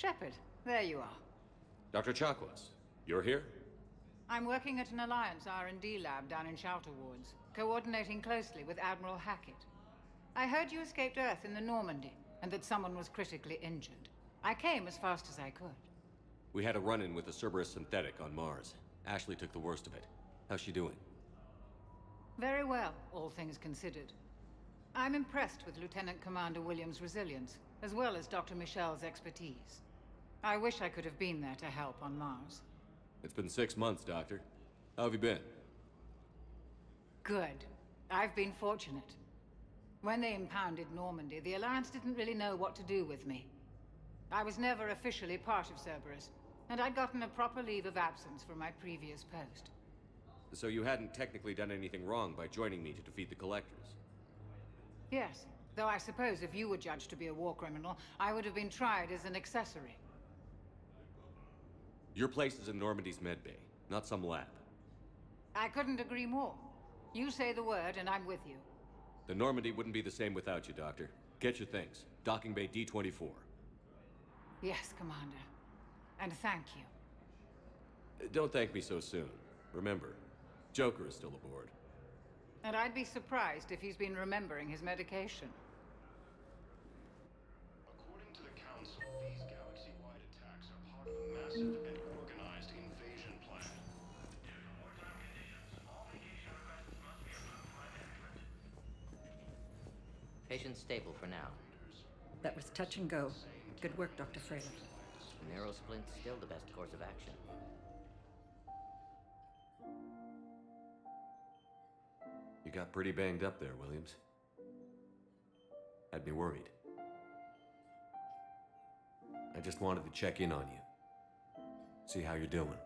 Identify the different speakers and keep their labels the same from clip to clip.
Speaker 1: Shepard, there you are.
Speaker 2: Dr. Chakwas, you're here?
Speaker 1: I'm working at an Alliance R&D lab down in Shelter Woods, coordinating closely with Admiral Hackett. I heard you escaped Earth in the Normandy, and that someone was critically injured. I came as fast as I could.
Speaker 2: We had a run-in with a Cerberus synthetic on Mars. Ashley took the worst of it. How's she doing?
Speaker 1: Very well, all things considered. I'm impressed with Lieutenant Commander Williams' resilience, as well as Dr. Michel's expertise. I wish I could have been there to help on Mars.
Speaker 2: It's been 6 months, Doctor. How have you been?
Speaker 1: Good. I've been fortunate. When they impounded Normandy, the Alliance didn't really know what to do with me. I was never officially part of Cerberus, and I'd gotten a proper leave of absence from my previous post.
Speaker 2: So you hadn't technically done anything wrong by joining me to defeat the Collectors?
Speaker 1: Yes, though I suppose if you were judged to be a war criminal, I would have been tried as an accessory.
Speaker 2: Your place is in Normandy's medbay, not some lab.
Speaker 1: I couldn't agree more. You say the word and I'm with you.
Speaker 2: The Normandy wouldn't be the same without you, Doctor. Get your things. Docking Bay D-24.
Speaker 1: Yes, Commander. And thank you.
Speaker 2: Don't thank me so soon. Remember, Joker is still aboard.
Speaker 1: And I'd be surprised if he's been remembering his medication.
Speaker 3: According to the Council, these galaxy-wide attacks are part of a massive and organized invasion plan.
Speaker 4: Patient stable for now.
Speaker 5: That was touch and go. Good work, Dr. Fraley.
Speaker 4: Narrow splint's still the best course of action.
Speaker 2: You got pretty banged up there, Williams. Had me worried. I just wanted to check in on you. See how you're doing.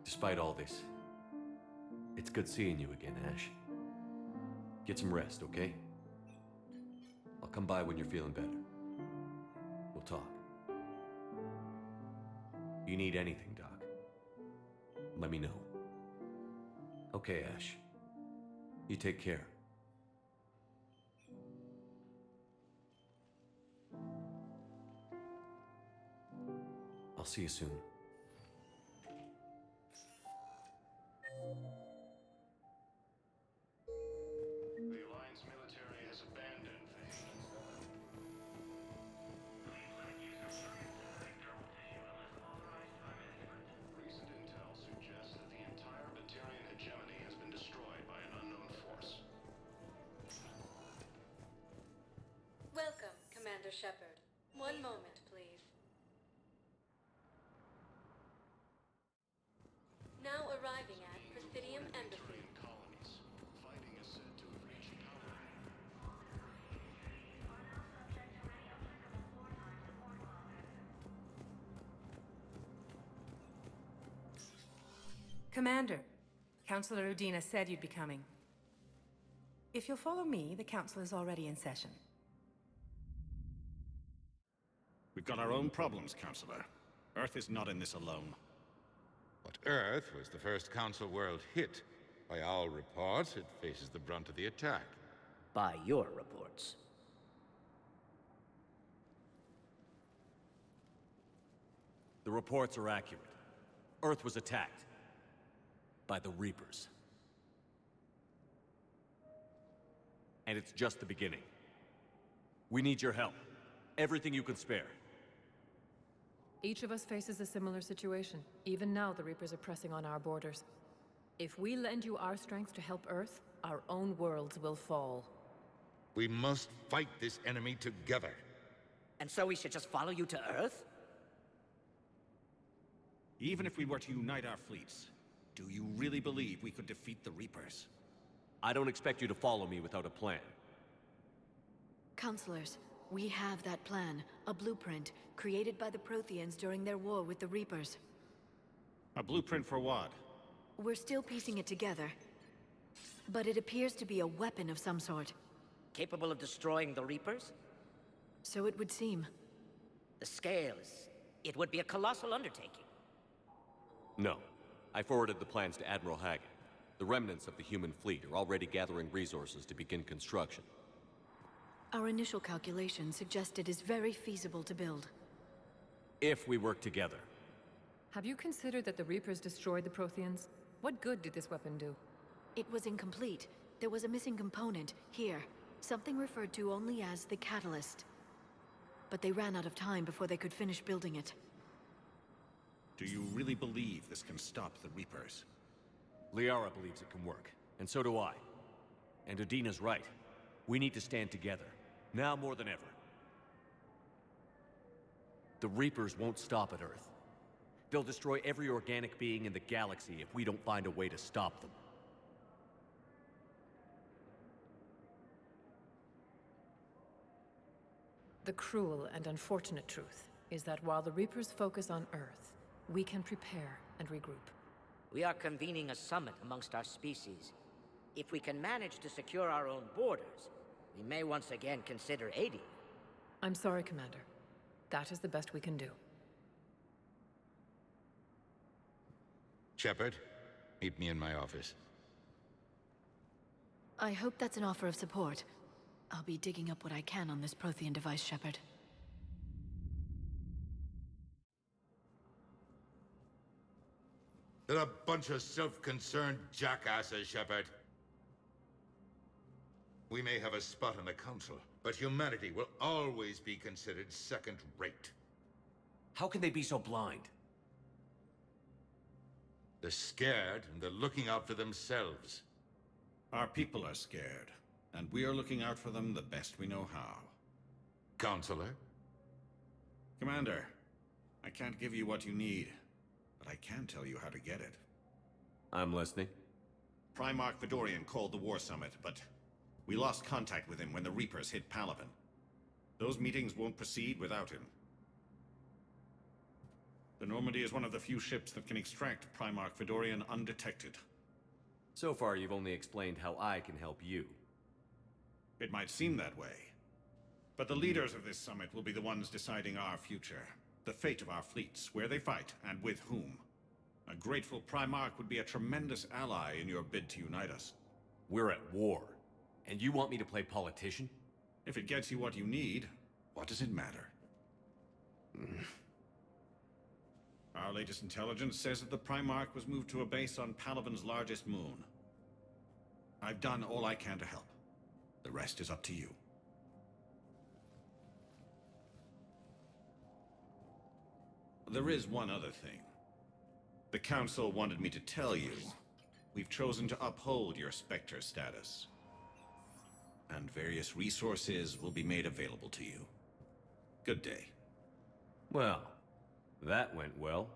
Speaker 2: Despite all this, it's good seeing you again, Ash. Get some rest, okay? I'll come by when you're feeling better. We'll talk. You need anything, Doc, let me know. Okay, Ash. You take care. I'll see you soon.
Speaker 3: The Alliance military has abandoned Phaeton. Recent intel suggests that the entire Batarian hegemony has been destroyed by an unknown force.
Speaker 6: Welcome, Commander Shepard. One moment, please. Now arriving at Presidium Embassy.
Speaker 3: Batarian colonies. Fighting is said to have reached Palaven.
Speaker 7: Commander, Councilor Udina said you'd be coming. If you'll follow me, the council is already in session.
Speaker 8: We've got our own problems, Counselor. Earth is not in this alone.
Speaker 9: But Earth was the first Council world hit. By all reports, it faces the brunt of the attack.
Speaker 4: By your reports.
Speaker 2: The reports are accurate. Earth was attacked. By the Reapers. And it's just the beginning. We need your help. Everything you can spare.
Speaker 10: Each of us faces a similar situation. Even now, the Reapers are pressing on our borders. If we lend you our strength to help Earth, our own worlds will fall.
Speaker 9: We must fight this enemy together.
Speaker 4: And so we should just follow you to Earth?
Speaker 8: Even if we were to unite our fleets, do you really believe we could defeat the Reapers?
Speaker 2: I don't expect you to follow me without a plan.
Speaker 6: Counselors, we have that plan. A blueprint, created by the Protheans during their war with the Reapers.
Speaker 8: A blueprint for what?
Speaker 6: We're still piecing it together. But it appears to be a weapon of some sort.
Speaker 4: Capable of destroying the Reapers?
Speaker 6: So it would seem.
Speaker 4: The scale is... it would be a colossal undertaking.
Speaker 2: No. I forwarded the plans to Admiral Hackett. The remnants of the human fleet are already gathering resources to begin construction.
Speaker 6: Our initial calculations suggest it is very feasible to build.
Speaker 2: If we work together.
Speaker 10: Have you considered that the Reapers destroyed the Protheans? What good did this weapon do?
Speaker 6: It was incomplete. There was a missing component, here. Something referred to only as the catalyst. But they ran out of time before they could finish building it.
Speaker 8: Do you really believe this can stop the Reapers?
Speaker 2: Liara believes it can work, and so do I. And Udina's right. We need to stand together, now more than ever. The Reapers won't stop at Earth. They'll destroy every organic being in the galaxy if we don't find a way to stop them.
Speaker 10: The cruel and unfortunate truth is that while the Reapers focus on Earth, we can prepare and regroup.
Speaker 4: We are convening a summit amongst our species. If we can manage to secure our own borders, we may once again consider aiding.
Speaker 10: I'm sorry, Commander. That is the best we can do.
Speaker 9: Shepard, meet me in my office.
Speaker 6: I hope that's an offer of support. I'll be digging up what I can on this Prothean device, Shepard.
Speaker 9: They're a bunch of self-concerned jackasses, Shepard. We may have a spot on the Council, but humanity will always be considered second-rate.
Speaker 2: How can they be so blind?
Speaker 9: They're scared, and they're looking out for themselves.
Speaker 8: Our people are scared, and we are looking out for them the best we know how.
Speaker 9: Counselor?
Speaker 8: Commander, I can't give you what you need, but I can tell you how to get it.
Speaker 2: I'm listening.
Speaker 8: Primarch Fedorian called the War Summit, but we lost contact with him when the Reapers hit Palaven. Those meetings won't proceed without him. The Normandy is one of the few ships that can extract Primarch Fedorian undetected.
Speaker 2: So far, you've only explained how I can help you.
Speaker 8: It might seem that way. But the leaders of this summit will be the ones deciding our future. The fate of our fleets, where they fight, and with whom. A grateful Primarch would be a tremendous ally in your bid to unite us.
Speaker 2: We're at war. And you want me to play politician?
Speaker 8: If it gets you what you need, what does it matter? Our latest intelligence says that the Primarch was moved to a base on Palaven's largest moon. I've done all I can to help. The rest is up to you. There is one other thing. The Council wanted me to tell you, we've chosen to uphold your Spectre status. And various resources will be made available to you. Good day.
Speaker 2: Well, that went well.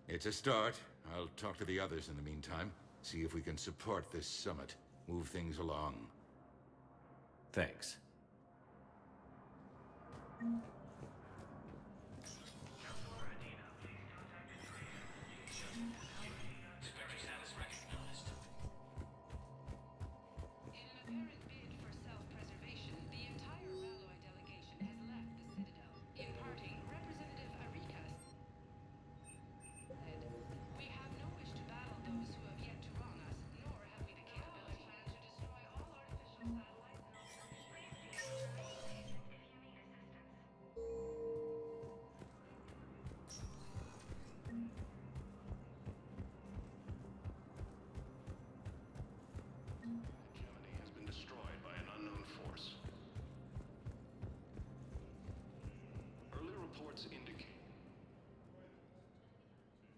Speaker 9: It's a start. I'll talk to the others in the meantime. See if we can support this summit. Move things along.
Speaker 2: Thanks.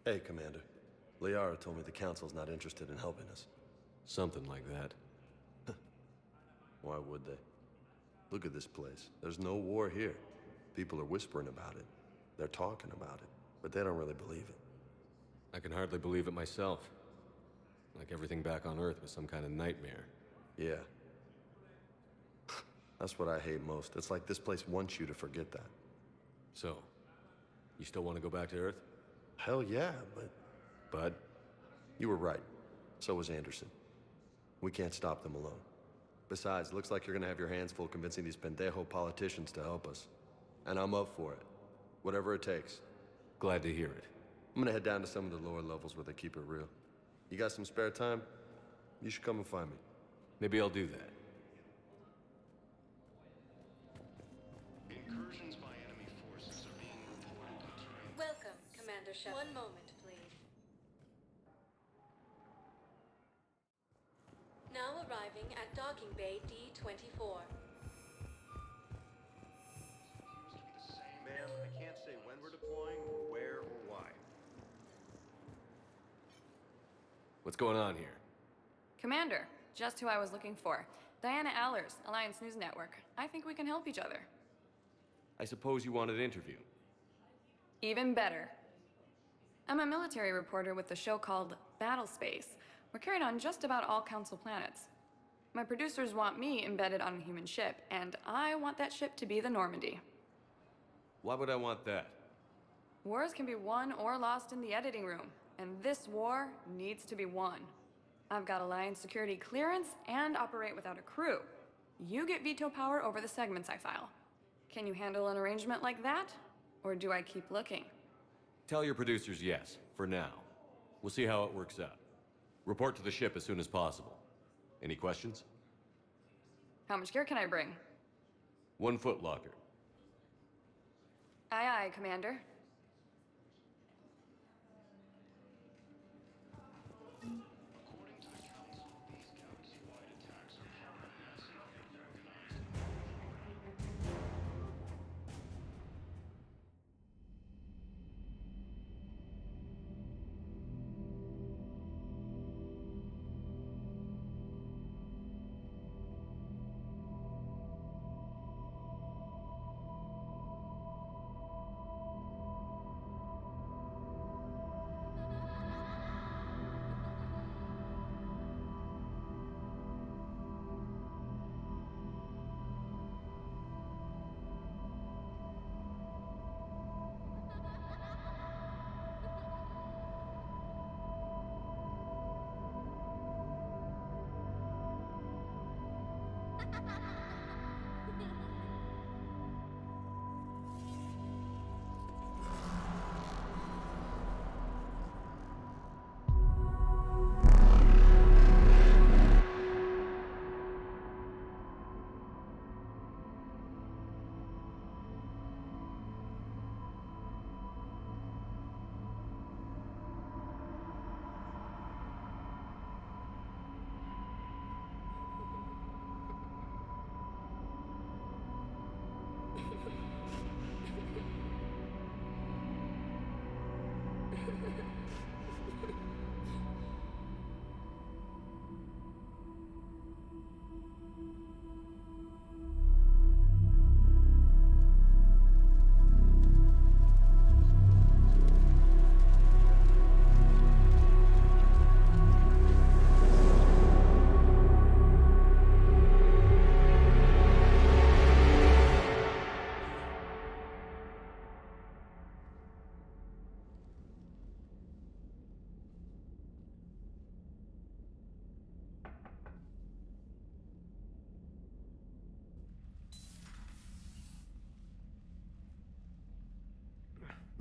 Speaker 11: Hey, Commander. Liara told me the Council's not interested in helping us.
Speaker 2: Something like that.
Speaker 11: Why would they? Look at this place. There's no war here. People are whispering about it. They're talking about it, but they don't really believe it.
Speaker 2: I can hardly believe it myself. Like everything back on Earth was some kind of nightmare.
Speaker 11: Yeah. That's what I hate most. It's like this place wants you to forget that.
Speaker 2: So, you still want to go back to Earth?
Speaker 11: Hell yeah, but...
Speaker 2: Bud?
Speaker 11: You were right. So was Anderson. We can't stop them alone. Besides, it looks like you're gonna have your hands full convincing these pendejo politicians to help us. And I'm up for it. Whatever it takes.
Speaker 2: Glad to hear it.
Speaker 11: I'm gonna head down to some of the lower levels where they keep it real. You got some spare time? You should come and find me.
Speaker 2: Maybe I'll do that.
Speaker 3: incursions by enemy forces are being reported on terrain.
Speaker 6: Welcome, Commander Shepard. One moment, please. Now arriving at docking bay D-24.
Speaker 11: Ma'am, I can't say when we're deploying, or where, or why.
Speaker 2: What's going on here?
Speaker 12: Commander, just who I was looking for. Diana Allers, Alliance News Network. I think we can help each other.
Speaker 2: I suppose you want an interview.
Speaker 12: Even better. I'm a military reporter with the show called Battle Space. We're carried on just about all Council planets. My producers want me embedded on a human ship, and I want that ship to be the Normandy.
Speaker 2: Why would I want that?
Speaker 12: Wars can be won or lost in the editing room, and this war needs to be won. I've got Alliance security clearance and operate without a crew. You get veto power over the segments I file. Can you handle an arrangement like that? Or do I keep looking?
Speaker 2: Tell your producers yes, for now. We'll see how it works out. Report to the ship as soon as possible. Any questions?
Speaker 12: How much gear can I bring?
Speaker 2: 1 foot locker.
Speaker 12: Aye, aye, Commander.
Speaker 3: According to the Council, these galaxy-wide attacks are part of a massive and organized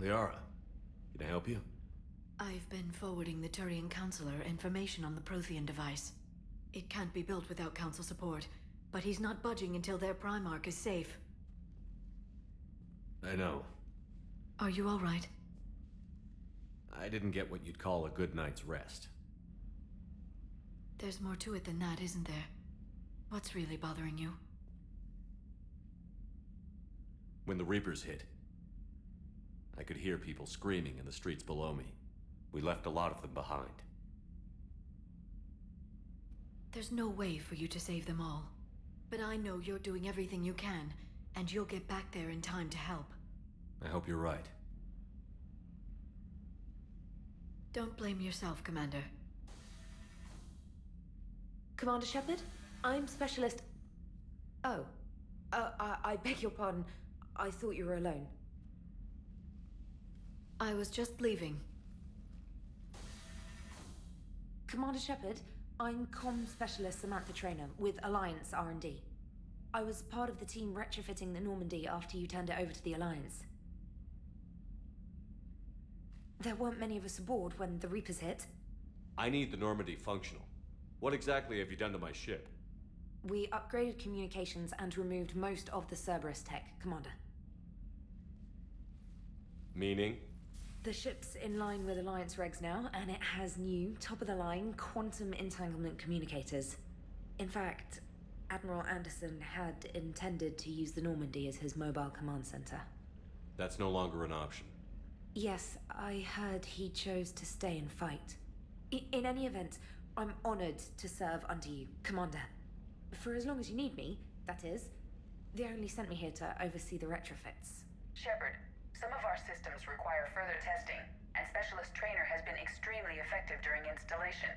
Speaker 2: Liara, can I help you?
Speaker 6: I've been forwarding the Turian Counselor information on the Prothean device. It can't be built without Council support, but he's not budging until their Primarch is safe.
Speaker 2: I know.
Speaker 6: Are you all right?
Speaker 2: I didn't get what you'd call a good night's rest.
Speaker 6: There's more to it than that, isn't there? What's really bothering you?
Speaker 2: When the Reapers hit, I could hear people screaming in the streets below me. We left a lot of them behind.
Speaker 6: There's no way for you to save them all. But I know you're doing everything you can, and you'll get back there in time to help.
Speaker 2: I hope you're right.
Speaker 6: Don't blame yourself, Commander.
Speaker 13: Commander Shepard, I'm Specialist... Oh. I beg your pardon. I thought you were alone.
Speaker 6: I was just leaving.
Speaker 13: Commander Shepard, I'm Comm Specialist Samantha Traynor with Alliance R&D. I was part of the team retrofitting the Normandy after you turned it over to the Alliance. There weren't many of us aboard when the Reapers hit.
Speaker 2: I need the Normandy functional. What exactly have you done to my ship?
Speaker 13: We upgraded communications and removed most of the Cerberus tech, Commander.
Speaker 2: Meaning?
Speaker 13: The ship's in line with Alliance regs now, and it has new, top-of-the-line quantum entanglement communicators. In fact, Admiral Anderson had intended to use the Normandy as his mobile command center.
Speaker 2: That's no longer an option.
Speaker 13: Yes, I heard he chose to stay and fight. In any event, I'm honored to serve under you, Commander. For as long as you need me, that is. They only sent me here to oversee the retrofits.
Speaker 14: Shepard, some of our systems require further testing, and Specialist Trainer has been extremely effective during installation.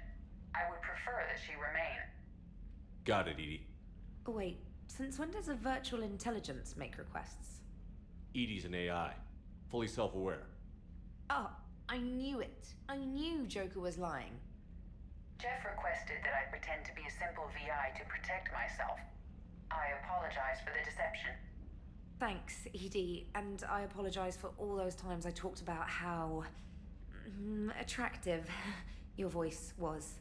Speaker 14: I would prefer that she remain.
Speaker 2: Got it, Edie.
Speaker 13: Oh, wait, since when does a virtual intelligence make requests?
Speaker 2: Edie's an AI. Fully self-aware.
Speaker 13: Oh, I knew it. I knew Joker was lying.
Speaker 14: Jeff requested that I pretend to be a simple VI to protect myself. I apologize for the deception.
Speaker 13: Thanks, Edie, and I apologize for all those times I talked about how attractive your voice was.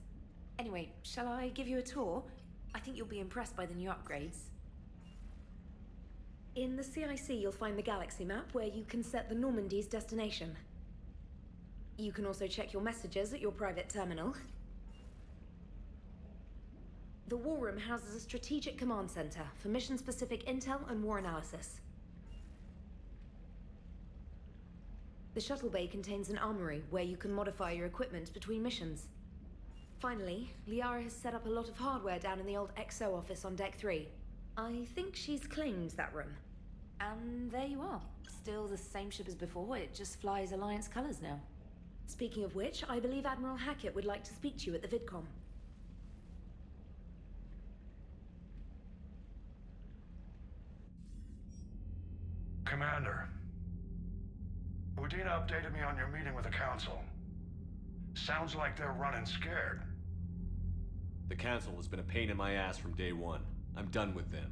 Speaker 13: Anyway, shall I give you a tour? I think you'll be impressed by the new upgrades. In the CIC, you'll find the galaxy map where you can set the Normandy's destination. You can also check your messages at your private terminal. The War Room houses a strategic command center for mission-specific intel and war analysis. The shuttle bay contains an armory where you can modify your equipment between missions. Finally, Liara has set up a lot of hardware down in the old XO office on Deck 3. I think she's claimed that room. And there you are. Still the same ship as before, it just flies Alliance colors now. Speaking of which, I believe Admiral Hackett would like to speak to you at the VidCom.
Speaker 15: Commander, Udina updated me on your meeting with the Council. Sounds like they're running scared.
Speaker 2: The Council has been a pain in my ass from day one. I'm done with them.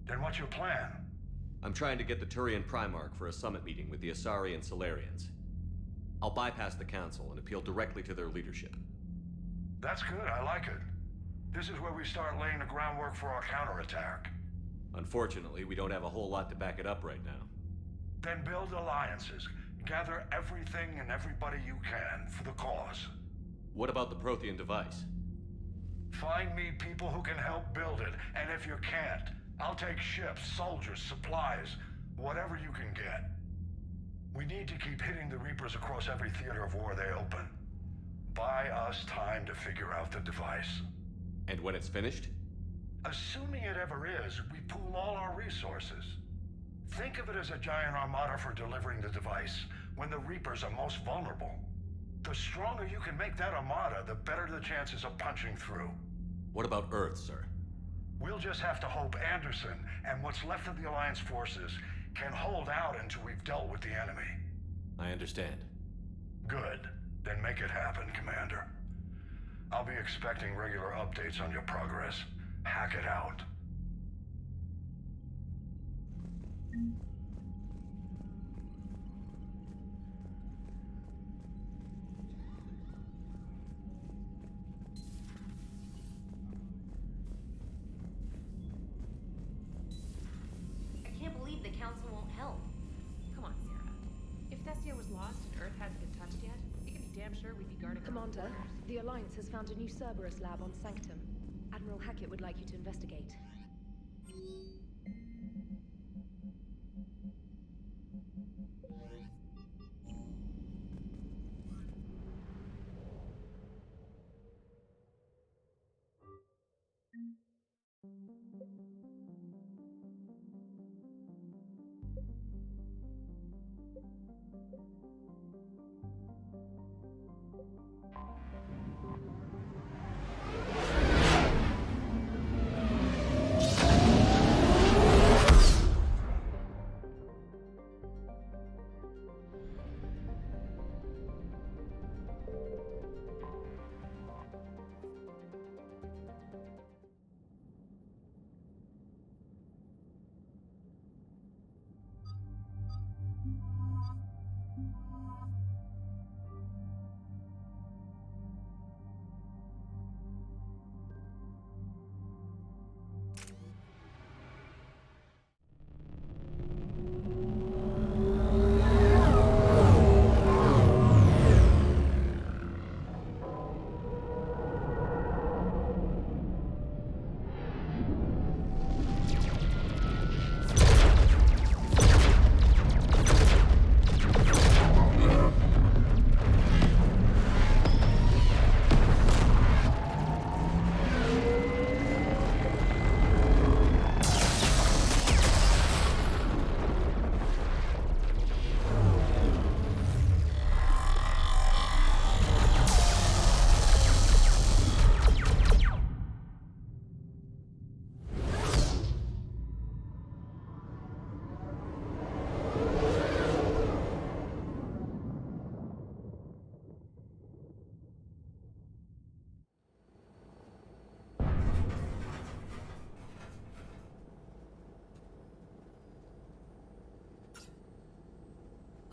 Speaker 15: Then what's your plan?
Speaker 2: I'm trying to get the Turian Primarch for a summit meeting with the Asari and Solarians. I'll bypass the Council and appeal directly to their leadership.
Speaker 15: That's good, I like it. This is where we start laying the groundwork for our counterattack.
Speaker 2: Unfortunately, we don't have a whole lot to back it up right now.
Speaker 15: Then build alliances. Gather everything and everybody you can for the cause.
Speaker 2: What about the Prothean device?
Speaker 15: Find me people who can help build it, and if you can't, I'll take ships, soldiers, supplies, whatever you can get. We need to keep hitting the Reapers across every theater of war they open. Buy us time to figure out the device.
Speaker 2: And when it's finished?
Speaker 15: Assuming it ever is, we pool all our resources. Think of it as a giant armada for delivering the device, when the Reapers are most vulnerable. The stronger you can make that armada, the better the chances of punching through.
Speaker 2: What about Earth, sir?
Speaker 15: We'll just have to hope Anderson, and what's left of the Alliance forces, can hold out until we've dealt with the enemy.
Speaker 2: I understand.
Speaker 15: Good. Then make it happen, Commander. I'll be expecting regular updates on your progress. Hack it out.
Speaker 13: I can't believe the Council won't help.
Speaker 10: Come on, Sarah. If Thessia was lost and Earth hadn't been touched yet, you can be damn sure we'd be guarding our own
Speaker 6: Commander,
Speaker 10: borders.
Speaker 6: the Alliance has found a new Cerberus lab on Sanctum. Admiral Hackett would like you to investigate.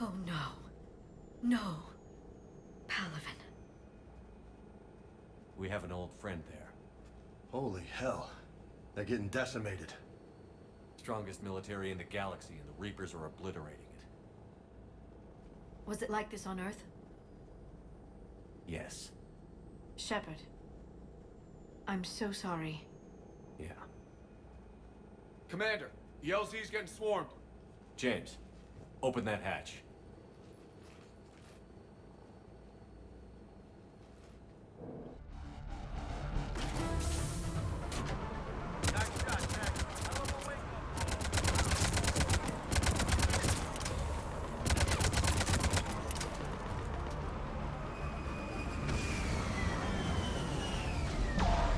Speaker 6: Oh no. No. Palaven.
Speaker 2: We have an old friend there.
Speaker 11: Holy hell. They're getting decimated.
Speaker 2: Strongest military in the galaxy, and the Reapers are obliterating it.
Speaker 6: Was it like this on Earth?
Speaker 2: Yes.
Speaker 6: Shepard. I'm so sorry.
Speaker 2: Yeah.
Speaker 16: Commander, the LZ's getting swarmed.
Speaker 2: James, open that hatch.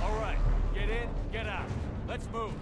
Speaker 16: All right, get in, get out. Let's move.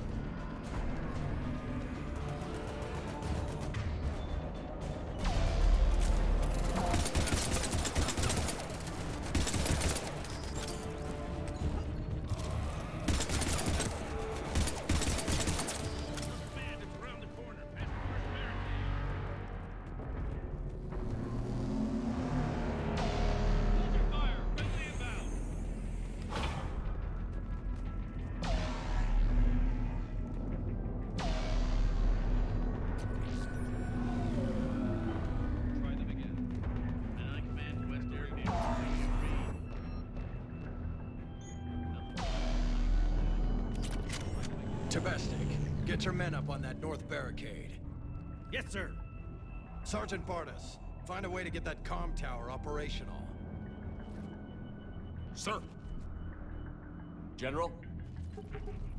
Speaker 17: Tabestic, get your men up on that north barricade.
Speaker 16: Yes, sir.
Speaker 17: Sergeant Bartas, find a way to get that comm tower operational.
Speaker 16: Sir. General?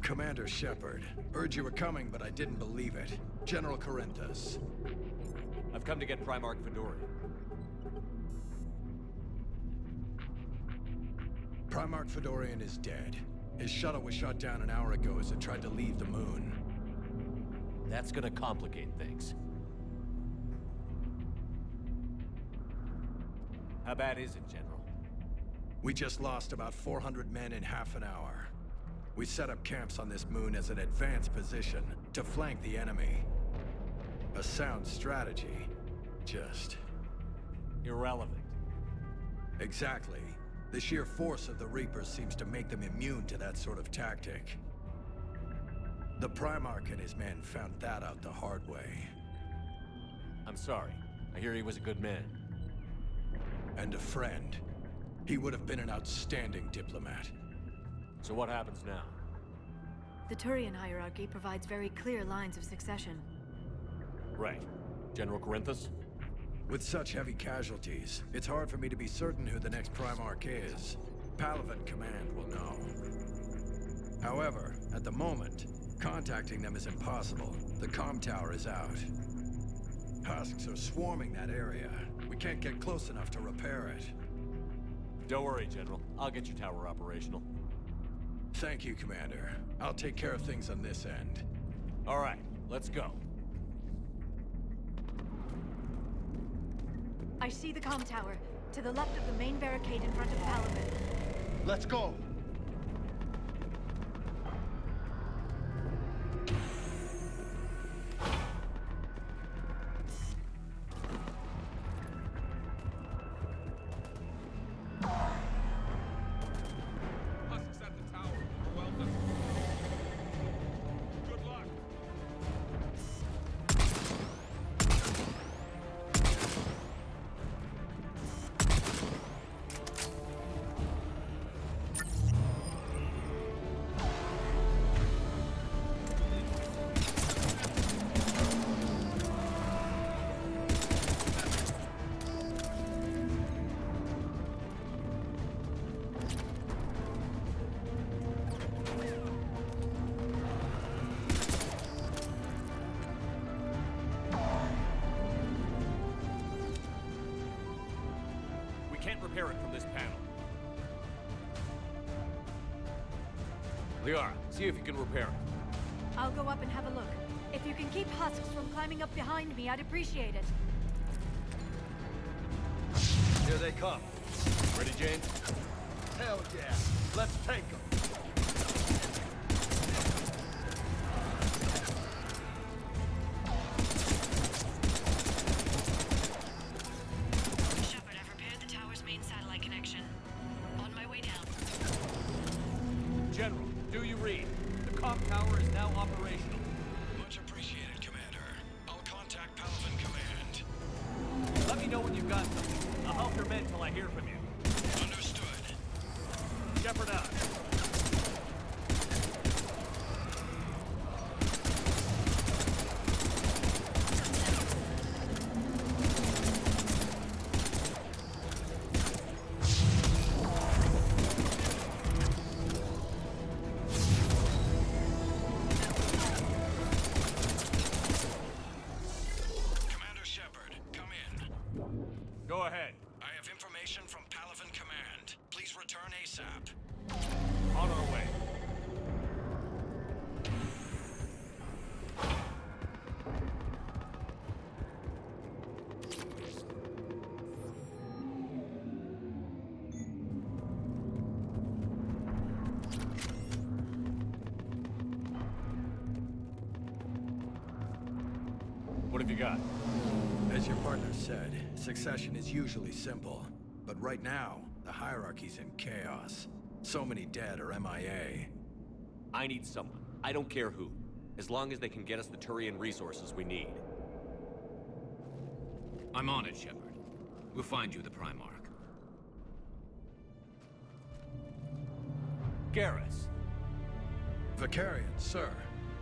Speaker 17: Commander Shepard, heard you were coming, but I didn't believe it. General Corinthus.
Speaker 2: I've come to get Primarch Fedorian.
Speaker 17: Primarch Fedorian is dead. His shuttle was shot down an hour ago as it tried to leave the moon.
Speaker 2: That's gonna complicate things. How bad is it, General?
Speaker 17: We just lost about 400 men in half an hour. We set up camps on this moon as an advanced position to flank the enemy. A sound strategy. Just...
Speaker 2: irrelevant.
Speaker 17: Exactly. The sheer force of the Reapers seems to make them immune to that sort of tactic. The Primarch and his men found that out the hard way.
Speaker 2: I'm sorry. I hear he was a good man.
Speaker 17: And a friend. He would have been an outstanding diplomat.
Speaker 2: So what happens now?
Speaker 6: The Turian hierarchy provides very clear lines of succession.
Speaker 2: Right. General Corinthus?
Speaker 17: With such heavy casualties, it's hard for me to be certain who the next Primarch is. Palaven Command will know. However, at the moment, contacting them is impossible. The comm tower is out. Husks are swarming that area. We can't get close enough to repair it.
Speaker 2: Don't worry, General. I'll get your tower operational.
Speaker 17: Thank you, Commander. I'll take care of things on this end.
Speaker 2: All right, let's go.
Speaker 6: I see the comm tower, to the left of the main barricade in front of Palaven.
Speaker 11: Let's go!
Speaker 16: Husks at the tower. Welcome. Good luck. Can't repair it from this panel.
Speaker 2: Liara, see if you can repair it.
Speaker 6: I'll go up and have a look. If you can keep Husks from climbing up behind me, I'd appreciate it.
Speaker 11: Here they come.
Speaker 2: Ready, James?
Speaker 11: Hell yeah! Let's take them!
Speaker 18: tower is now operational.
Speaker 17: Much appreciated, Commander. I'll contact Palaven Command.
Speaker 18: Let me know when you've got something. I'll help your men till I hear from you.
Speaker 17: Understood.
Speaker 18: Shepard out. Go ahead.
Speaker 17: I have information from Palaven Command. Please return ASAP.
Speaker 18: On our way. What have you got?
Speaker 17: As your partner said, succession is usually simple. But right now, the hierarchy's in chaos. So many dead or MIA.
Speaker 2: I need someone. I don't care who. As long as they can get us the Turian resources we need.
Speaker 19: I'm on it, Shepard. We'll find you the Primarch.
Speaker 18: Garrus.
Speaker 17: Vicarian, sir.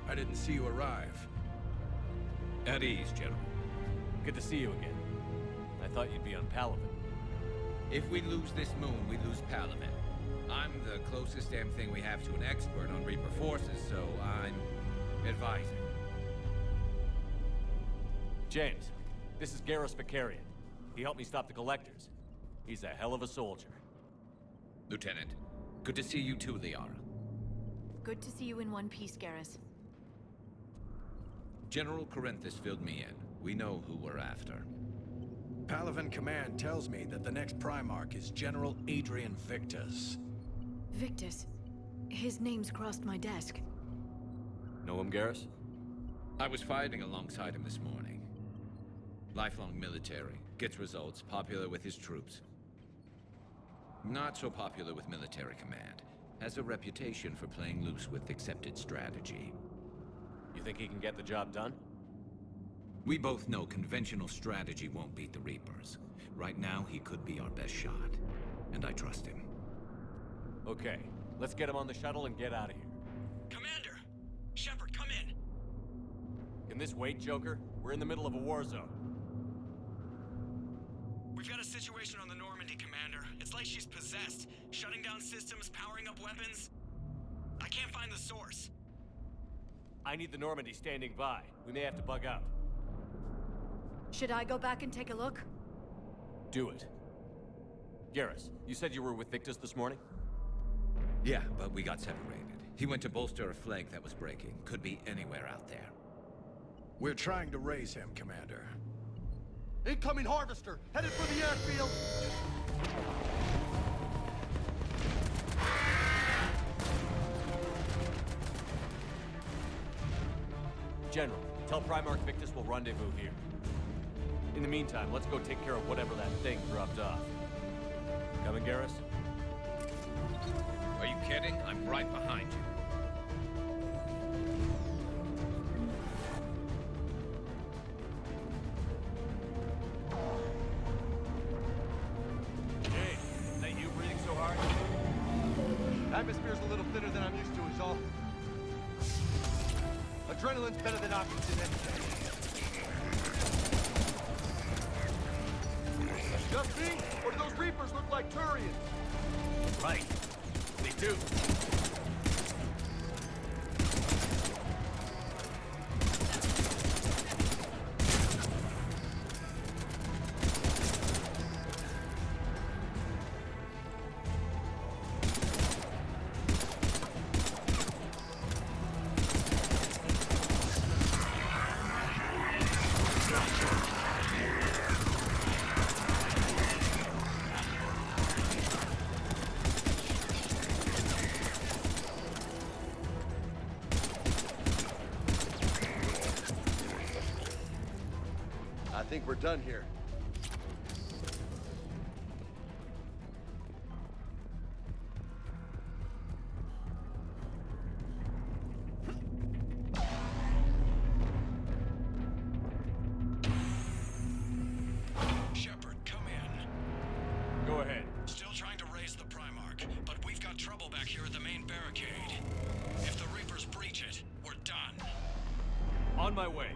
Speaker 17: I didn't see you arrive.
Speaker 19: At ease, General.
Speaker 18: Good to see you again. I thought you'd be on Palaven.
Speaker 19: If we lose this moon, we lose Palaven. I'm the closest damn thing we have to an expert on Reaper forces, so I'm advising.
Speaker 18: James, this is Garrus Vicarian. He helped me stop the Collectors. He's a hell of a soldier.
Speaker 19: Lieutenant, good to see you too, Liara.
Speaker 6: Good to see you in one piece, Garrus.
Speaker 19: General Corinthus filled me in. We know who we're after.
Speaker 17: Palaven Command tells me that the next Primarch is General Adrian Victus.
Speaker 6: Victus? His name's crossed my desk.
Speaker 2: Know him, Garrus?
Speaker 19: I was fighting alongside him this morning. Lifelong military, gets results, popular with his troops. Not so popular with military command. Has a reputation for playing loose with accepted strategy.
Speaker 18: You think he can get the job done?
Speaker 19: We both know conventional strategy won't beat the Reapers. Right now, he could be our best shot. And I trust him.
Speaker 18: Okay, let's get him on the shuttle and get out of here.
Speaker 17: Commander! Shepard, come in!
Speaker 18: Can this wait, Joker? We're in the middle of a war zone.
Speaker 20: We've got a situation on the Normandy, Commander. It's like she's possessed. Shutting down systems, powering up weapons. I can't find the source.
Speaker 18: I need the Normandy standing by. We may have to bug out.
Speaker 6: Should I go back and take a look?
Speaker 18: Do it. Garrus, you said you were with Victus this morning?
Speaker 19: Yeah, but we got separated. He went to bolster a flank that was breaking. Could be anywhere out there.
Speaker 17: We're trying to raise him, Commander.
Speaker 11: Incoming Harvester! Headed for the airfield!
Speaker 18: General, tell Primarch Victus we'll rendezvous here. In the meantime, let's go take care of whatever that thing dropped off. Coming, Garrus?
Speaker 19: Are you kidding? I'm right behind you.
Speaker 18: Jay, is that you breathing so hard?
Speaker 11: Atmosphere's a little thinner than I'm used to, is all. Adrenaline's better than oxygen any day. Just me? Or do those Reapers look like Turians?
Speaker 18: Right. They do.
Speaker 11: I think we're done here.
Speaker 20: Arcade. If the Reapers breach it, we're done.
Speaker 18: On my way.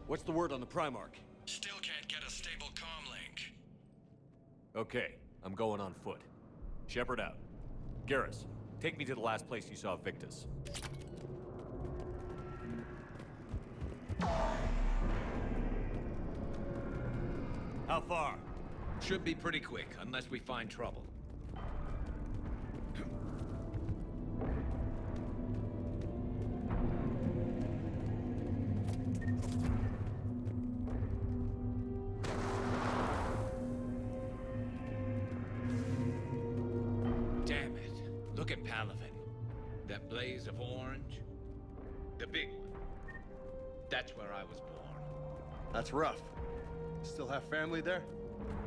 Speaker 18: What's the word on the Primarch?
Speaker 20: Still can't get a stable comm link.
Speaker 18: Okay, I'm going on foot. Shepard out. Garrus, take me to the last place you saw Victus. How far?
Speaker 19: Should be pretty quick, unless we find trouble. Damn it. Look at Palaven. That blaze of orange. The big one. That's where I was born.
Speaker 11: That's rough. Still have family there?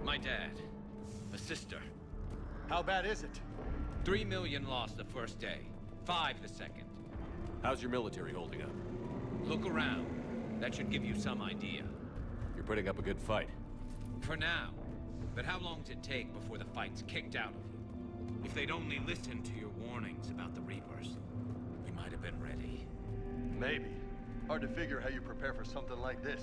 Speaker 19: My dad. A sister.
Speaker 11: How bad is it?
Speaker 19: 3 million lost the first day. 5 the second.
Speaker 18: How's your military holding up?
Speaker 19: Look around. That should give you some idea.
Speaker 18: You're putting up a good fight.
Speaker 19: For now. But how long does it take before the fight's kicked out of you? If they'd only listened to your warnings about the Reapers, we might have been ready.
Speaker 11: Maybe. Hard to figure how you prepare for something like this.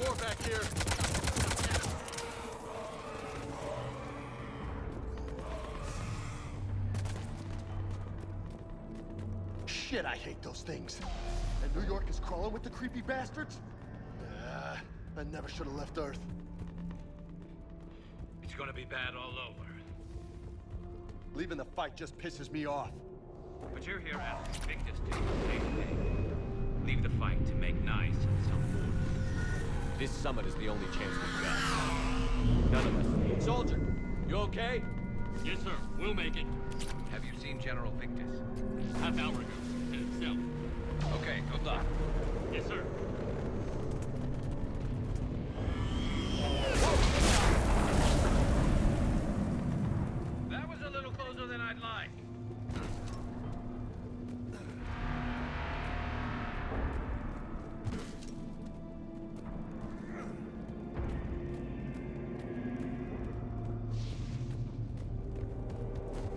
Speaker 11: More back here. Shit, I hate those things. And New York is crawling with the creepy bastards? I never should have left Earth.
Speaker 19: It's gonna be bad all over.
Speaker 11: Leaving the fight just pisses me off.
Speaker 19: But you're here asking Victus to do the same thing. Leave the fight to make nice on some border.
Speaker 18: This summit is the only chance we've got. None of us. Soldier, you okay?
Speaker 21: Yes, sir. We'll make it.
Speaker 19: Have you seen General Victus?
Speaker 21: Half hour ago. And itself.
Speaker 19: Okay, good luck.
Speaker 21: Yes, sir.
Speaker 19: That was a little closer than I'd like.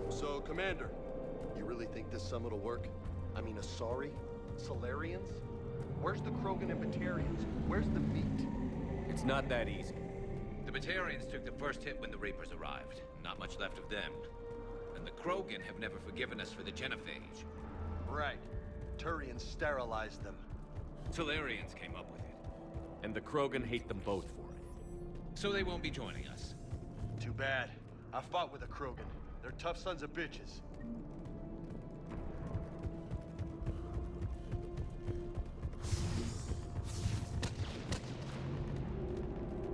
Speaker 11: So, Commander, you really think this summit will work? I mean, Asari? Solarians? Where's the Krogan and Batarians? Where's the meat?
Speaker 18: It's not that easy.
Speaker 19: The Batarians took the first hit when the Reapers arrived. Not much left of them. And the Krogan have never forgiven us for the genophage.
Speaker 11: Right. Turians sterilized them.
Speaker 19: Solarians came up with it.
Speaker 18: And the Krogan hate them both for it.
Speaker 19: So they won't be joining us.
Speaker 11: Too bad. I fought with a Krogan. They're tough sons of bitches.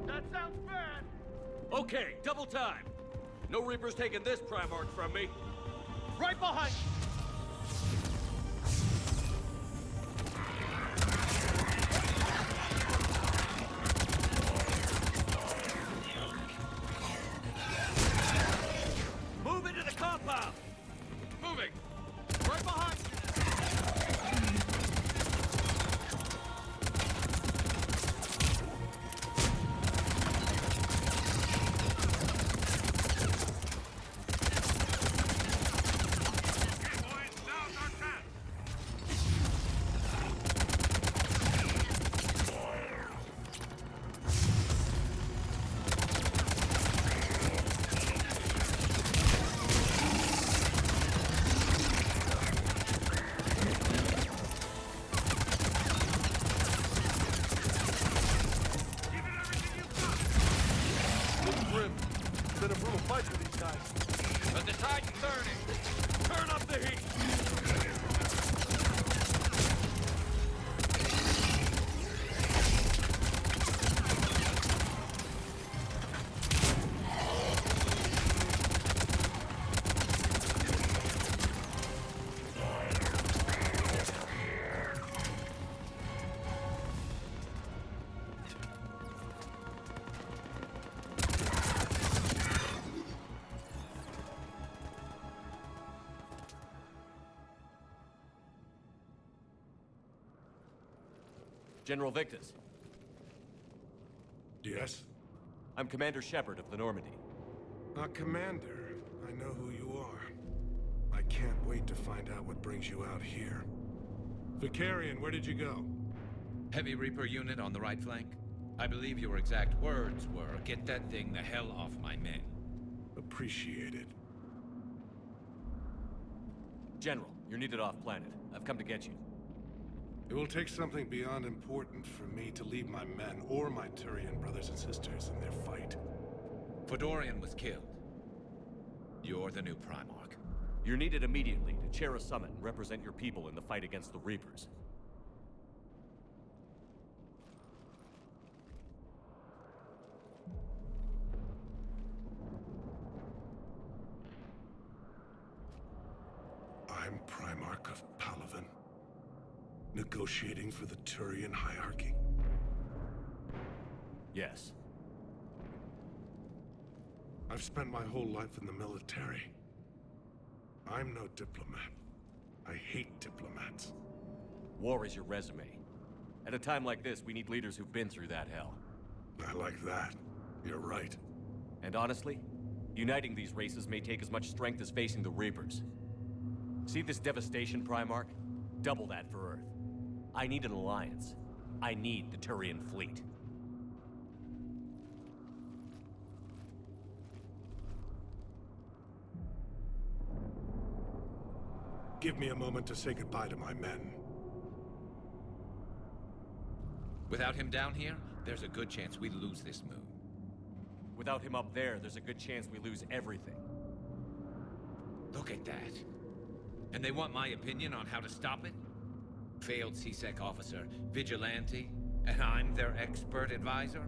Speaker 18: That sounds bad! Okay, double time! No Reapers taking this Primarch from me. Right behind you! Move into the compound! Moving! Right behind you!
Speaker 11: Been a brutal fight with these guys.
Speaker 18: But the tide's turning! Turn up the heat! General Victus.
Speaker 15: Yes?
Speaker 18: I'm Commander Shepard of the Normandy.
Speaker 15: Commander, I know who you are. I can't wait to find out what brings you out here. Vicarian, where did you go?
Speaker 19: Heavy Reaper unit on the right flank. I believe your exact words were, "Get that thing the hell off my men."
Speaker 15: Appreciated.
Speaker 18: General, you're needed off-planet. I've come to get you.
Speaker 15: It will take something beyond important for me to leave my men or my Turian brothers and sisters in their fight.
Speaker 19: Fedorian was killed. You're the new Primarch.
Speaker 18: You're needed immediately to chair a summit and represent your people in the fight against the Reapers.
Speaker 15: I'm Primarch of Palaven. Negotiating for the Turian hierarchy?
Speaker 18: Yes.
Speaker 15: I've spent my whole life in the military. I'm no diplomat. I hate diplomats.
Speaker 18: War is your resume. At a time like this, we need leaders who've been through that hell.
Speaker 15: I like that. You're right.
Speaker 18: And honestly, uniting these races may take as much strength as facing the Reapers. See this devastation, Primarch? Double that for Earth. I need an alliance. I need the Turian fleet.
Speaker 15: Give me a moment to say goodbye to my men.
Speaker 19: Without him down here, there's a good chance we lose this moon.
Speaker 18: Without him up there, there's a good chance we lose everything.
Speaker 19: Look at that. And they want my opinion on how to stop it? Failed CSEC officer, vigilante, and I'm their expert advisor?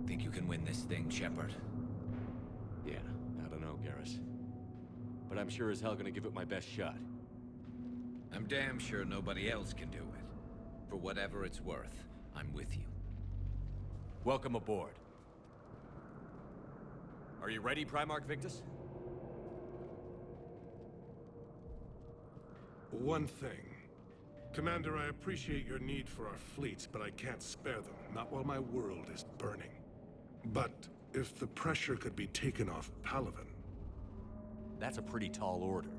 Speaker 19: Think you can win this thing, Shepard?
Speaker 18: Yeah, I don't know, Garrus. But I'm sure as hell gonna give it my best shot.
Speaker 19: I'm damn sure nobody else can do it. For whatever it's worth, I'm with you.
Speaker 18: Welcome aboard. Are you ready, Primarch Victus?
Speaker 15: One thing. Commander, I appreciate your need for our fleets, but I can't spare them. Not while my world is burning. But if the pressure could be taken off Palaven...
Speaker 18: That's a pretty tall order.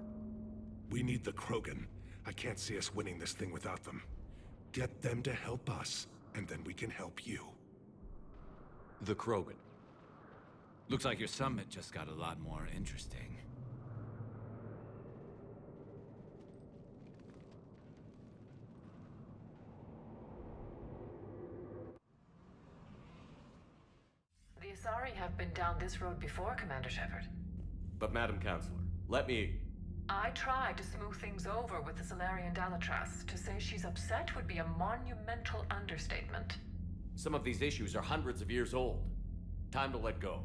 Speaker 15: We need the Krogan. I can't see us winning this thing without them. Get them to help us, and then we can help you.
Speaker 18: The Krogan.
Speaker 19: Looks like your summit just got a lot more interesting.
Speaker 10: The Asari have been down this road before, Commander Shepard.
Speaker 18: But Madam Counselor, let me...
Speaker 10: I tried to smooth things over with the Solarian Dalatras. To say she's upset would be a monumental understatement.
Speaker 18: Some of these issues are hundreds of years old. Time to let go.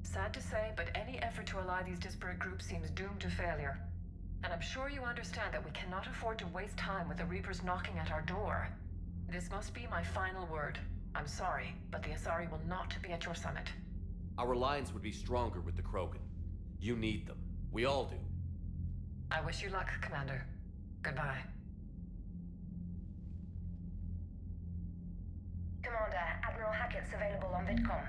Speaker 10: Sad to say, but any effort to ally these disparate groups seems doomed to failure. And I'm sure you understand that we cannot afford to waste time with the Reapers knocking at our door. This must be my final word. I'm sorry, but the Asari will not be at your summit.
Speaker 18: Our alliance would be stronger with the Krogan. You need them. We all do.
Speaker 10: I wish you luck, Commander. Goodbye.
Speaker 14: Commander, Admiral Hackett's available on VidCom.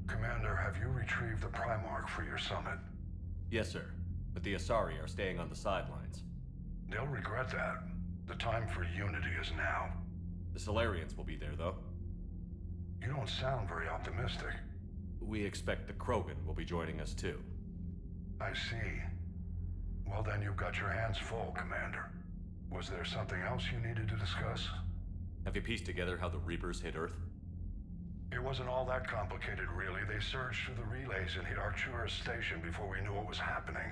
Speaker 15: Commander, have you retrieved the Primarch for your summit?
Speaker 18: Yes, sir. But the Asari are staying on the sidelines.
Speaker 15: They'll regret that. The time for unity is now.
Speaker 18: The Solarians will be there, though.
Speaker 15: You don't sound very optimistic.
Speaker 18: We expect the Krogan will be joining us, too.
Speaker 15: I see. Well, then you've got your hands full, Commander. Was there something else you needed to discuss?
Speaker 18: Have you pieced together how the Reapers hit Earth?
Speaker 15: It wasn't all that complicated, really. They surged through the relays and hit Arcturus Station before we knew what was happening.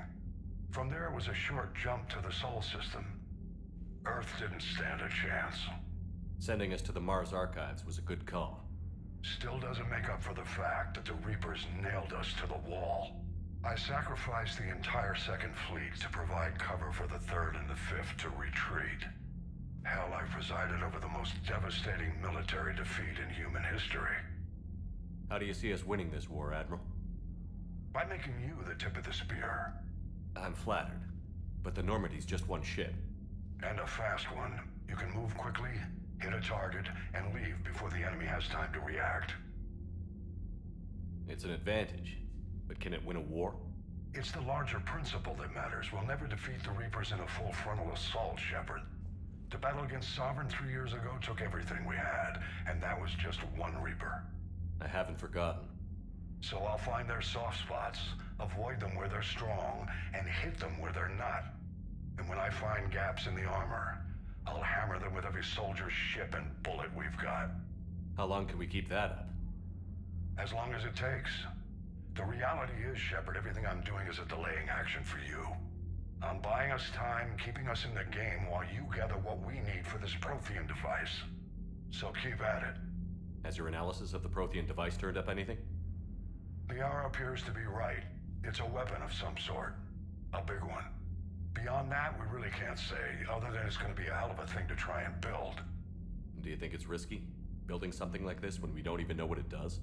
Speaker 15: From there, it was a short jump to the Sol system. Earth didn't stand a chance.
Speaker 18: Sending us to the Mars Archives was a good call.
Speaker 15: Still doesn't make up for the fact that the Reapers nailed us to the wall. I sacrificed the entire Second Fleet to provide cover for the Third and the Fifth to retreat. Hell, I presided over the most devastating military defeat in human history.
Speaker 18: How do you see us winning this war, Admiral?
Speaker 15: By making you the tip of the spear.
Speaker 18: I'm flattered, but the Normandy's just one ship.
Speaker 15: And a fast one. You can move quickly, hit a target, and leave before the enemy has time to react.
Speaker 18: It's an advantage, but can it win a war?
Speaker 15: It's the larger principle that matters. We'll never defeat the Reapers in a full frontal assault, Shepard. The battle against Sovereign 3 years ago took everything we had, and that was just one Reaper.
Speaker 18: I haven't forgotten.
Speaker 15: So I'll find their soft spots, avoid them where they're strong, and hit them where they're not. And when I find gaps in the armor, I'll hammer them with every soldier, ship, and bullet we've got.
Speaker 18: How long can we keep that up?
Speaker 15: As long as it takes. The reality is, Shepard, everything I'm doing is a delaying action for you. I'm buying us time, keeping us in the game while you gather what we need for this Prothean device. So keep at it.
Speaker 18: Has your analysis of the Prothean device turned up anything?
Speaker 15: Liara appears to be right. It's a weapon of some sort. A big one. Beyond that, we really can't say, other than it's going to be a hell of a thing to try and build.
Speaker 18: Do you think it's risky, building something like this when we don't even know what it does?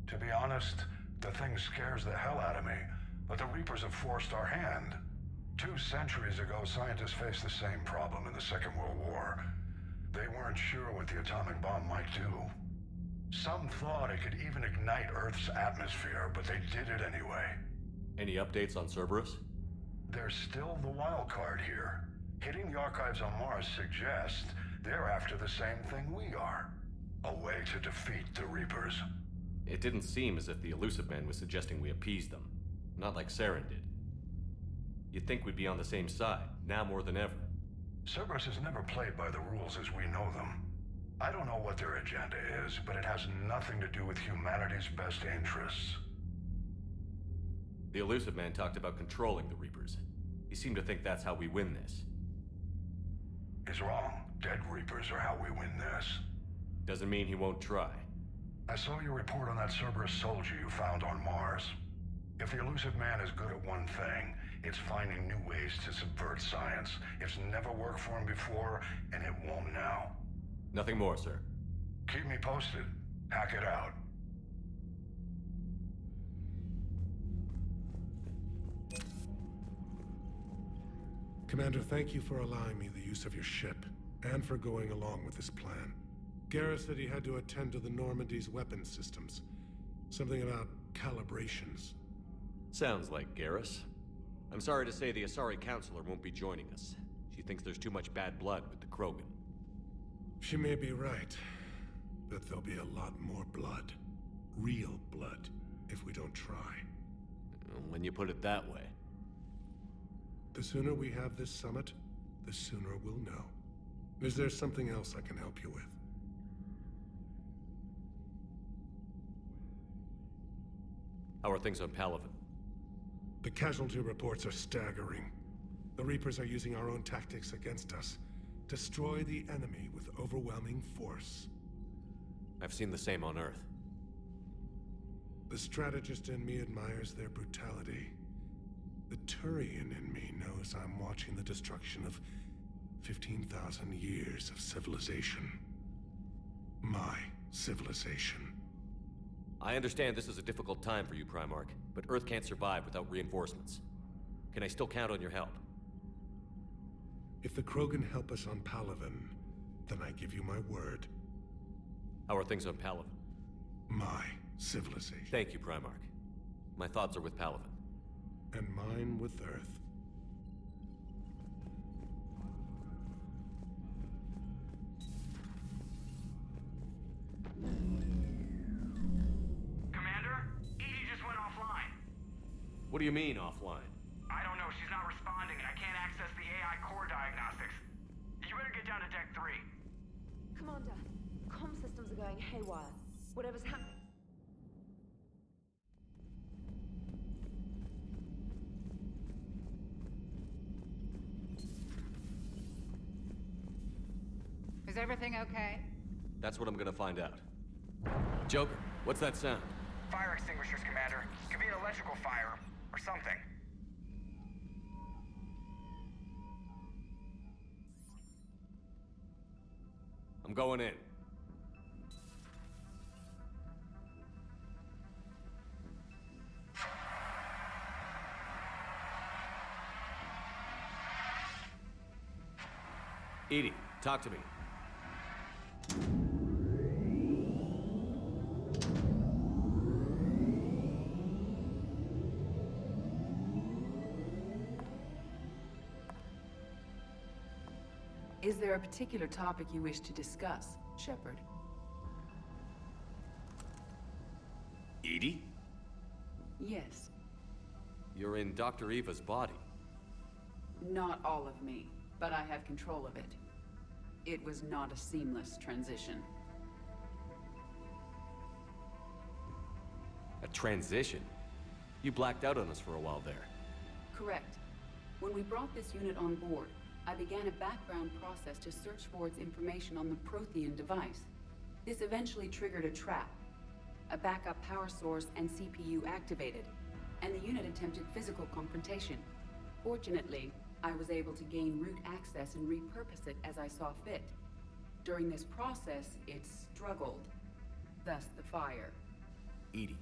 Speaker 15: To be honest, the thing scares the hell out of me, but the Reapers have forced our hand. 2 centuries ago, scientists faced the same problem in the Second World War. They weren't sure what the atomic bomb might do. Some thought it could even ignite Earth's atmosphere, but they did it anyway.
Speaker 18: Any updates on Cerberus?
Speaker 15: There's still the wild card here. Hitting the archives on Mars suggests they're after the same thing we are. A way to defeat the Reapers.
Speaker 18: It didn't seem as if the Elusive Man was suggesting we appease them. Not like Saren did. You'd think we'd be on the same side, now more than ever.
Speaker 15: Cerberus has never played by the rules as we know them. I don't know what their agenda is, but it has nothing to do with humanity's best interests.
Speaker 18: The Elusive Man talked about controlling the Reapers. He seemed to think that's how we win this.
Speaker 15: He's wrong. Dead Reapers are how we win this.
Speaker 18: Doesn't mean he won't try.
Speaker 15: I saw your report on that Cerberus soldier you found on Mars. If the Elusive Man is good at one thing, it's finding new ways to subvert science. It's never worked for him before, and it won't now.
Speaker 18: Nothing more, sir.
Speaker 15: Keep me posted. Hack it out.
Speaker 1: Commander, thank you for allowing me the use of your ship, and for going along with this plan. Garrus said he had to attend to the Normandy's weapon systems. Something about calibrations.
Speaker 18: Sounds like Garrus. I'm sorry to say the Asari Counselor won't be joining us. She thinks there's too much bad blood with the Krogan.
Speaker 1: She may be right, but there'll be a lot more blood. real blood if we don't try.
Speaker 18: When you put it that way.
Speaker 1: The sooner we have this summit, the sooner we'll know. Is there something else I can help you with?
Speaker 18: How are things on Palaven?
Speaker 1: The casualty reports are staggering. The Reapers are using our own tactics against us. Destroy the enemy with overwhelming force.
Speaker 18: I've seen the same on Earth.
Speaker 1: The strategist in me admires their brutality. The Turian in me knows I'm watching the destruction of 15,000 years of civilization. My civilization.
Speaker 18: I understand this is a difficult time for you, Primarch, but Earth can't survive without reinforcements. Can I still count on your help?
Speaker 1: If the Krogan help us on Palaven, then I give you my word.
Speaker 18: How are things on Palaven?
Speaker 1: My civilization.
Speaker 18: Thank you, Primarch. My thoughts are with Palaven.
Speaker 1: And mine with Earth.
Speaker 20: Commander, Edie just went offline.
Speaker 18: What do you mean, offline?
Speaker 20: I don't know, she's not responding and I can't access the AI core diagnostics. You better get down to Deck 3.
Speaker 13: Commander, comm systems are going haywire. Whatever's happening.
Speaker 5: Is everything okay?
Speaker 18: That's what I'm gonna find out. Joker, what's that sound?
Speaker 20: Fire extinguishers, Commander. Could be an electrical fire, or something.
Speaker 18: I'm going in. Edie, talk to me.
Speaker 22: Is there a particular topic you wish to discuss, Shepard?
Speaker 18: Edie?
Speaker 22: Yes.
Speaker 18: You're in Dr. Eva's body.
Speaker 22: Not all of me, but I have control of it. It was not a seamless transition.
Speaker 18: A transition? You blacked out on us for a while there.
Speaker 22: Correct. When we brought this unit on board, I began a background process to search for its information on the Prothean device. This eventually triggered a trap. A backup power source and CPU activated, and the unit attempted physical confrontation. Fortunately, I was able to gain root access and repurpose it as I saw fit. During this process, it struggled. Thus the fire.
Speaker 18: Edie,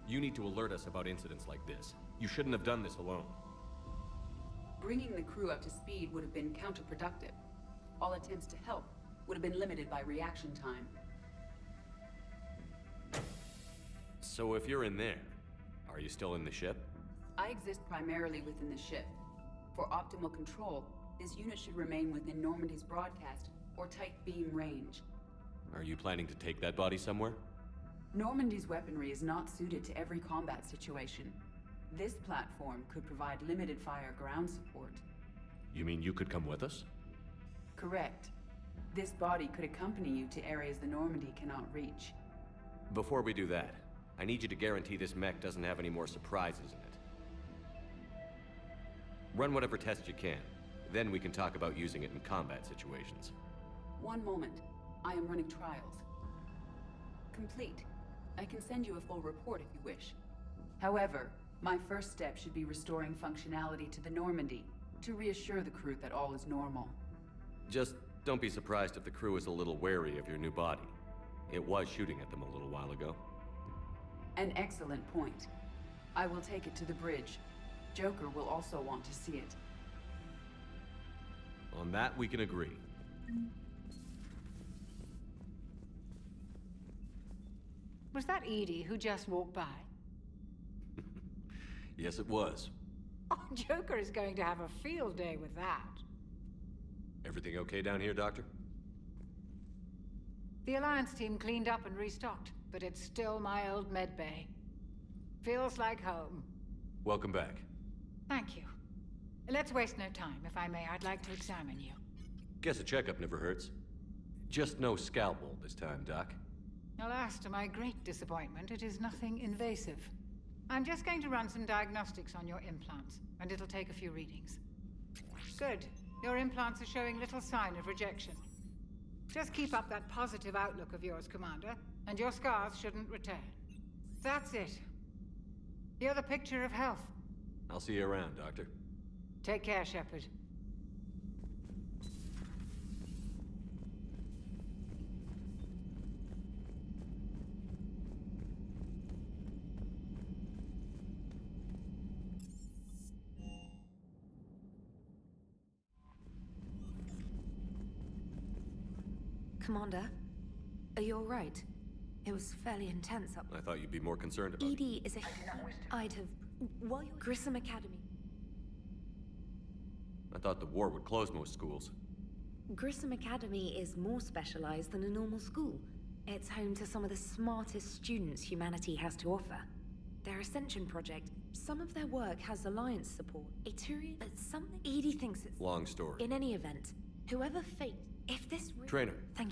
Speaker 18: you need to alert us about incidents like this. You shouldn't have done this alone.
Speaker 22: Bringing the crew up to speed would have been counterproductive. All attempts to help would have been limited by reaction time.
Speaker 18: So if you're in there, are you still in the ship?
Speaker 22: I exist primarily within the ship. For optimal control, this unit should remain within Normandy's broadcast or tight beam range.
Speaker 18: Are you planning to take that body somewhere?
Speaker 22: Normandy's weaponry is not suited to every combat situation. This platform could provide limited fire ground support.
Speaker 18: You mean you could come with us?
Speaker 22: Correct. This body could accompany you to areas the Normandy cannot reach.
Speaker 18: Before we do that, I need you to guarantee this mech doesn't have any more surprises in it. Run whatever tests you can. Then we can talk about using it in combat situations.
Speaker 22: One moment. I am running trials. Complete. I can send you a full report if you wish. However, my first step should be restoring functionality to the Normandy, to reassure the crew that all is normal.
Speaker 18: Just don't be surprised if the crew is a little wary of your new body. It was shooting at them a little while ago.
Speaker 22: An excellent point. I will take it to the bridge. Joker will also want to see it.
Speaker 18: On that, we can agree.
Speaker 5: Was that Edie who just walked by?
Speaker 18: Yes, it was.
Speaker 5: Oh, Joker is going to have a field day with that.
Speaker 18: Everything okay down here, Doctor?
Speaker 5: The Alliance team cleaned up and restocked, but it's still my old medbay. Feels like home.
Speaker 2: Welcome back.
Speaker 5: Thank you. Let's waste no time. If I may, I'd like to examine you.
Speaker 2: Guess a checkup never hurts. Just no scalpel this time, Doc.
Speaker 5: Alas, to my great disappointment, it is nothing invasive. I'm just going to run some diagnostics on your implants, and it'll take a few readings. Good. Your implants are showing little sign of rejection. Just keep up that positive outlook of yours, Commander, and your scars shouldn't return. That's it. You're the picture of health.
Speaker 2: I'll see you around, Doctor.
Speaker 5: Take care, Shepard.
Speaker 13: Commander, are you all right? It was fairly intense up.
Speaker 2: I thought you'd be more concerned about it.
Speaker 13: ED is a... I'd have... While you're... Grissom Academy.
Speaker 2: I thought the war would close most schools.
Speaker 13: Grissom Academy is more specialized than a normal school. It's home to some of the smartest students humanity has to offer. Their Ascension project, some of their work has Alliance support. Iturian, but something... ED thinks it's...
Speaker 2: Long story.
Speaker 13: In any event, whoever fate... If this...
Speaker 2: Trainer.
Speaker 13: Thank you.